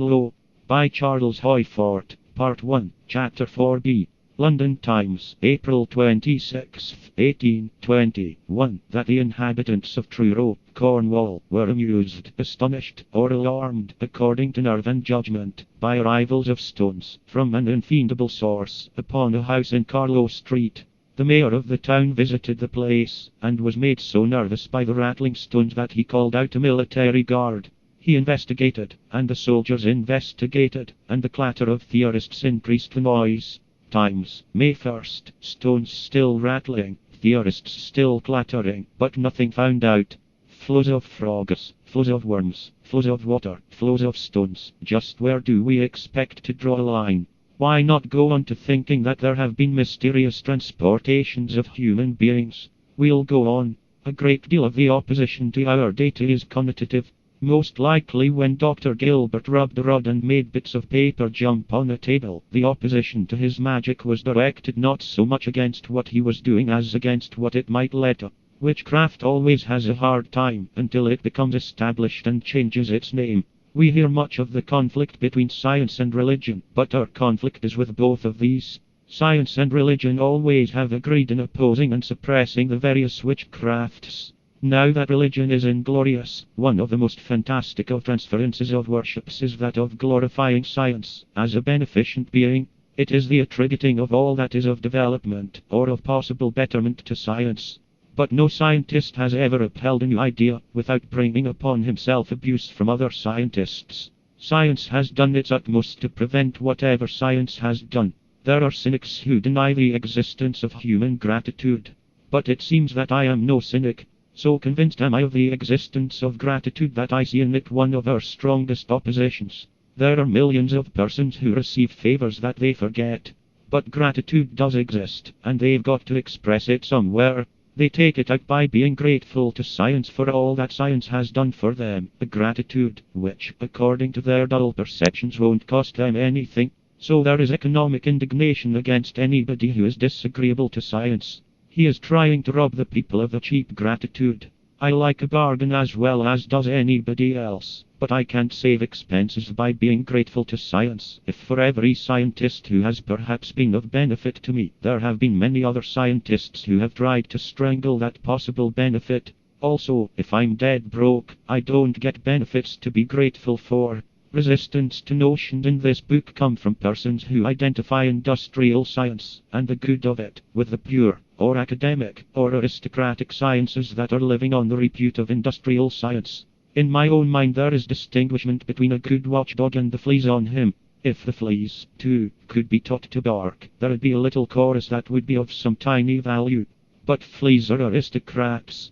Lo, by Charles Hoyfort, Part 1, Chapter 4b. London Times, April 26, 1821, that the inhabitants of Truro, Cornwall, were amused, astonished, or alarmed, according to nerve and judgment, by arrivals of stones, from an unfiendable source, upon a house in Carlow Street. The mayor of the town visited the place, and was made so nervous by the rattling stones that he called out a military guard. He investigated, and the soldiers investigated, and the clatter of theorists increased the noise. Times, May 1st, stones still rattling, theorists still clattering, but nothing found out. Flows of frogs, flows of worms, flows of water, flows of stones. Just where do we expect to draw a line? Why not go on to thinking that there have been mysterious transportations of human beings? We'll go on. A great deal of the opposition to our data is connotative. Most likely when Dr. Gilbert rubbed a rod and made bits of paper jump on a table, the opposition to his magic was directed not so much against what he was doing as against what it might lead to. Witchcraft always has a hard time until it becomes established and changes its name. We hear much of the conflict between science and religion, but our conflict is with both of these. Science and religion always have agreed in opposing and suppressing the various witchcrafts. Now that religion is inglorious, one of the most fantastic of transferences of worships is that of glorifying science as a beneficent being. It is the attributing of all that is of development or of possible betterment to science. But no scientist has ever upheld a new idea without bringing upon himself abuse from other scientists. Science has done its utmost to prevent whatever science has done. There are cynics who deny the existence of human gratitude. But it seems that I am no cynic. So convinced am I of the existence of gratitude that I see in it one of our strongest oppositions. There are millions of persons who receive favors that they forget. But gratitude does exist, and they've got to express it somewhere. They take it out by being grateful to science for all that science has done for them. A gratitude which, according to their dull perceptions, won't cost them anything. So there is economic indignation against anybody who is disagreeable to science. He is trying to rob the people of a cheap gratitude. I like a bargain as well as does anybody else, but I can't save expenses by being grateful to science. If for every scientist who has perhaps been of benefit to me, there have been many other scientists who have tried to strangle that possible benefit. Also, if I'm dead broke, I don't get benefits to be grateful for. Resistance to notions in this book come from persons who identify industrial science, and the good of it, with the pure, or academic, or aristocratic sciences that are living on the repute of industrial science. In my own mind there is distinguishment between a good watchdog and the fleas on him. If the fleas, too, could be taught to bark, there'd be a little chorus that would be of some tiny value. But fleas are aristocrats.